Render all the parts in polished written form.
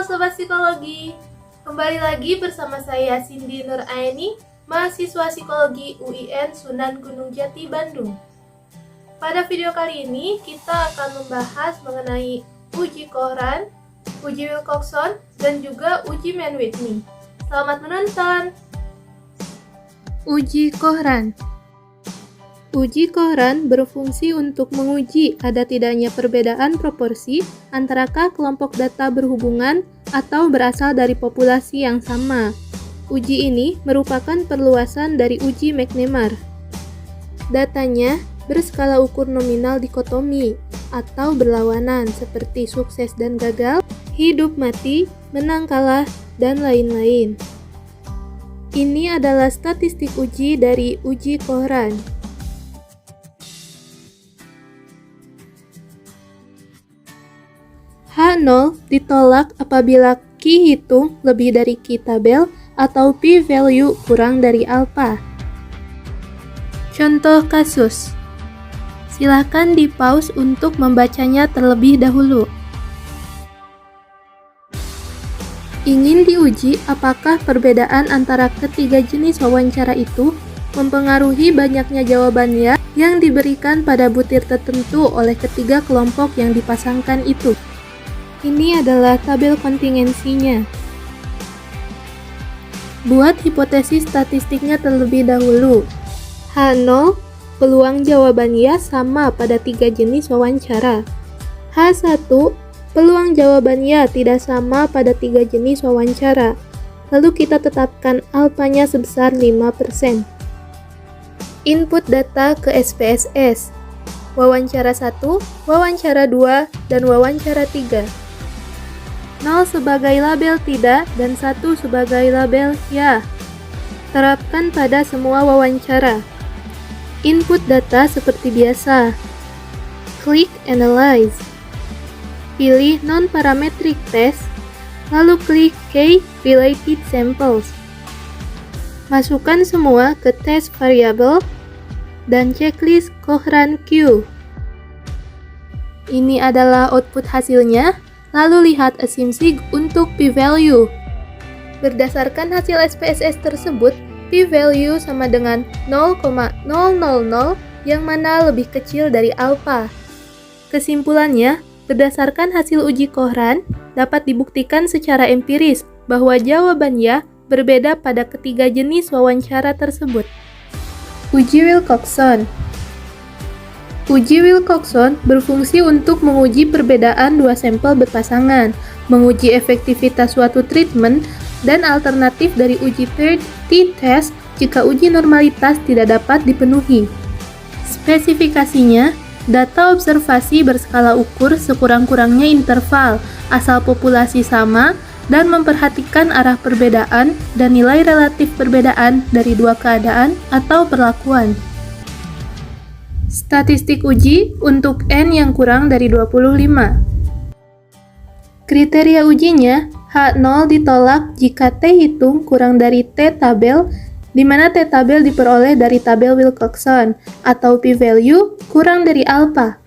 Halo Sobat Psikologi, kembali lagi bersama saya Cindy Nur Aini, mahasiswa Psikologi UIN Sunan Gunung Jati, Bandung. Pada video kali ini, kita akan membahas mengenai uji Cochran, uji Wilcoxon, dan juga uji Mann-Whitney. Selamat menonton! Uji Cochran. Uji Cochran berfungsi untuk menguji ada tidaknya perbedaan proporsi antara kelompok data berhubungan atau berasal dari populasi yang sama. Uji ini merupakan perluasan dari uji McNemar. Datanya berskala ukur nominal dikotomi atau berlawanan seperti sukses dan gagal, hidup mati, menang kalah, dan lain-lain. Ini adalah statistik uji dari uji Cochran. H0 ditolak apabila Q hitung lebih dari Q tabel atau p-value kurang dari alpha. Contoh kasus. Silakan di-pause untuk membacanya terlebih dahulu. Ingin diuji apakah perbedaan antara ketiga jenis wawancara itu mempengaruhi banyaknya jawabannya yang diberikan pada butir tertentu oleh ketiga kelompok yang dipasangkan itu. Ini adalah tabel kontingensinya. Buat hipotesis statistiknya terlebih dahulu. H0, peluang jawabannya sama pada tiga jenis wawancara. H1, peluang jawabannya tidak sama pada tiga jenis wawancara. Lalu kita tetapkan alfanya sebesar 5%. Input data ke SPSS. Wawancara 1, wawancara 2, dan wawancara 3. 0 sebagai label tidak dan 1 sebagai label ya. Terapkan pada semua wawancara. Input data seperti biasa. Klik Analyze. Pilih Non-Parametric Test, lalu klik K Related Samples. Masukkan semua ke Test Variable dan checklist Cochran Q. Ini adalah output hasilnya. Lalu lihat asumsi untuk p-value. Berdasarkan hasil SPSS tersebut, p-value sama dengan 0,000 yang mana lebih kecil dari alpha. Kesimpulannya, berdasarkan hasil uji Cochran, dapat dibuktikan secara empiris bahwa jawabannya berbeda pada ketiga jenis wawancara tersebut. Uji Wilcoxon. Uji Wilcoxon berfungsi untuk menguji perbedaan dua sampel berpasangan, menguji efektivitas suatu treatment, dan alternatif dari uji paired t-test jika uji normalitas tidak dapat dipenuhi. Spesifikasinya, data observasi berskala ukur sekurang-kurangnya interval, asal populasi sama, dan memperhatikan arah perbedaan dan nilai relatif perbedaan dari dua keadaan atau perlakuan. Statistik uji untuk N yang kurang dari 25. Kriteria ujinya, H0 ditolak jika T hitung kurang dari T tabel, di mana T tabel diperoleh dari tabel Wilcoxon, atau p-value kurang dari alpha.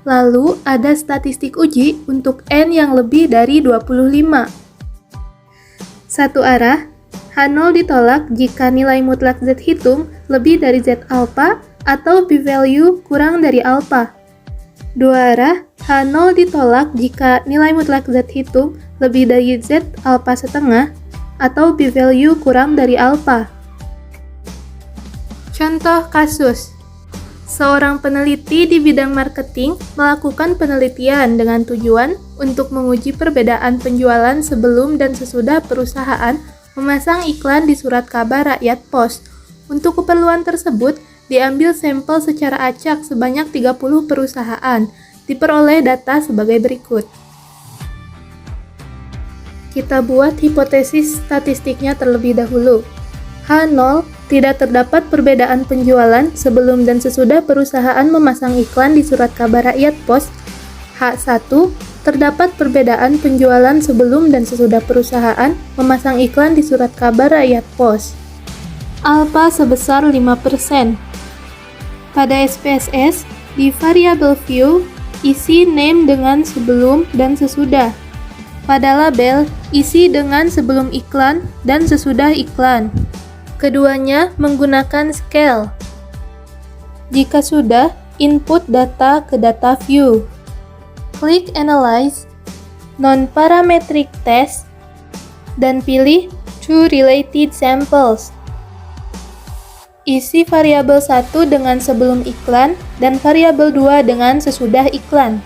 Lalu ada statistik uji untuk N yang lebih dari 25. Satu arah, H0 ditolak jika nilai mutlak Z hitung lebih dari Z alpha, atau p-value kurang dari alpha. Dua arah, H0 ditolak jika nilai mutlak Z hitung lebih dari Z alpha setengah, atau p-value kurang dari alpha. Contoh kasus. Seorang peneliti di bidang marketing melakukan penelitian dengan tujuan untuk menguji perbedaan penjualan sebelum dan sesudah perusahaan memasang iklan di surat kabar rakyat pos. Untuk keperluan tersebut, diambil sampel secara acak sebanyak 30 perusahaan. Diperoleh data sebagai berikut. Kita buat hipotesis statistiknya terlebih dahulu. H0, tidak terdapat perbedaan penjualan sebelum dan sesudah perusahaan memasang iklan di surat kabar rakyat pos. H1, terdapat perbedaan penjualan sebelum dan sesudah perusahaan memasang iklan di surat kabar rakyat pos. Alpha sebesar 5%. Pada SPSS, di variabel view, isi name dengan sebelum dan sesudah. Pada label, isi dengan sebelum iklan dan sesudah iklan. Keduanya menggunakan scale. Jika sudah, input data ke data view. Klik Analyze, Non-Parametric Test, dan pilih Two Related Samples. Isi variabel 1 dengan sebelum iklan dan variabel 2 dengan sesudah iklan.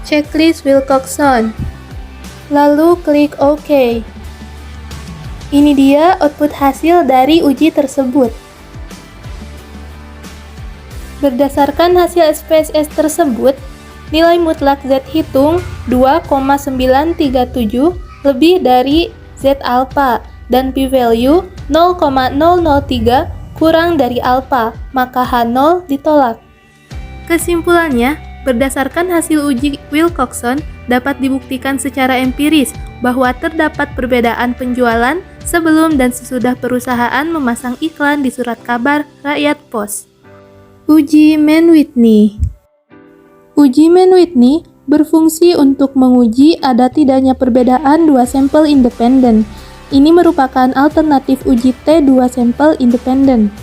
Checklist Wilcoxon. Lalu klik OK. Ini dia output hasil dari uji tersebut. Berdasarkan hasil SPSS tersebut, nilai mutlak Z hitung 2,937 lebih dari Z alpha dan p-value 0,003 kurang dari alfa, maka H0 ditolak. Kesimpulannya, berdasarkan hasil uji Wilcoxon, dapat dibuktikan secara empiris bahwa terdapat perbedaan penjualan sebelum dan sesudah perusahaan memasang iklan di surat kabar Rakyat Pos. Uji Mann-Whitney. Uji Mann-Whitney berfungsi untuk menguji ada tidaknya perbedaan dua sampel independen. Ini merupakan alternatif uji T2 sampel independen.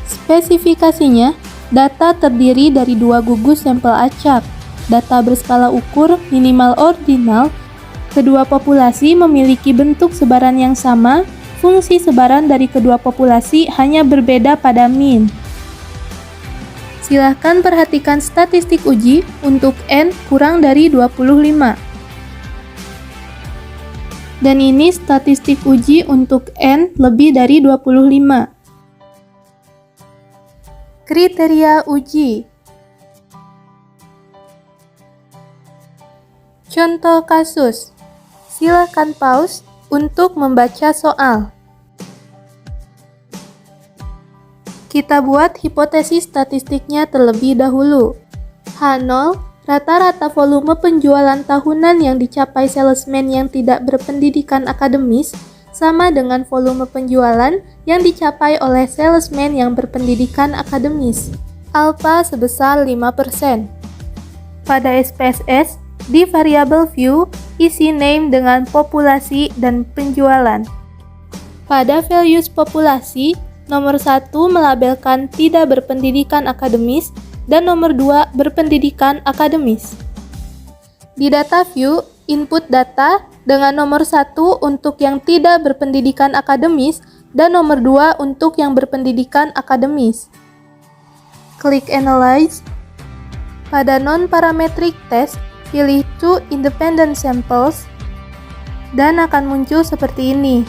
Spesifikasinya, data terdiri dari dua gugus sampel acak. Data berskala ukur minimal ordinal. Kedua populasi memiliki bentuk sebaran yang sama. Fungsi sebaran dari kedua populasi hanya berbeda pada mean. Silahkan perhatikan statistik uji untuk N kurang dari 25. Dan ini statistik uji untuk N lebih dari 25. Kriteria uji. Contoh kasus. Silakan pause untuk membaca soal. Kita buat hipotesis statistiknya terlebih dahulu. H0 rata-rata volume penjualan tahunan yang dicapai salesman yang tidak berpendidikan akademis sama dengan volume penjualan yang dicapai oleh salesman yang berpendidikan akademis. Alpha sebesar 5%. Pada SPSS, di variabel view, isi name dengan populasi dan penjualan. Pada values populasi, nomor 1 melabelkan tidak berpendidikan akademis dan nomor 2 berpendidikan akademis. Di data view, input data dengan nomor 1 untuk yang tidak berpendidikan akademis dan nomor 2 untuk yang berpendidikan akademis. Klik Analyze. Pada non-parametric test, pilih Two Independent Samples dan akan muncul seperti ini.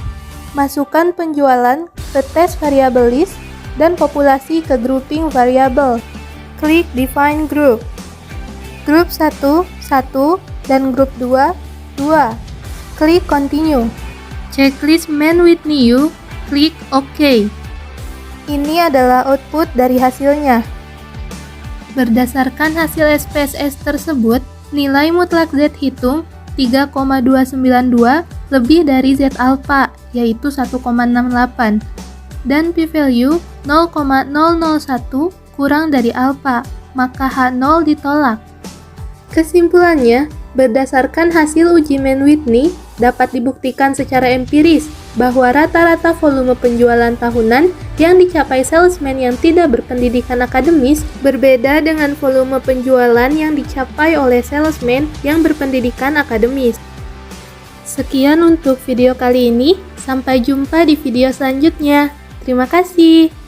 Masukkan penjualan ke test variable list dan populasi ke grouping variable. Klik Define Group. Grup 1, 1, dan grup 2, 2. Klik Continue. Checklist Mann-Whitney U, klik OK. Ini adalah output dari hasilnya. Berdasarkan hasil SPSS tersebut, nilai mutlak Z hitung 3,292 lebih dari Z alpha, yaitu 1,68, dan p-value 0,001 kurang dari alfa, maka H0 ditolak. Kesimpulannya, berdasarkan hasil uji Mann-Whitney, dapat dibuktikan secara empiris bahwa rata-rata volume penjualan tahunan yang dicapai salesman yang tidak berpendidikan akademis berbeda dengan volume penjualan yang dicapai oleh salesman yang berpendidikan akademis. Sekian untuk video kali ini, sampai jumpa di video selanjutnya. Terima kasih.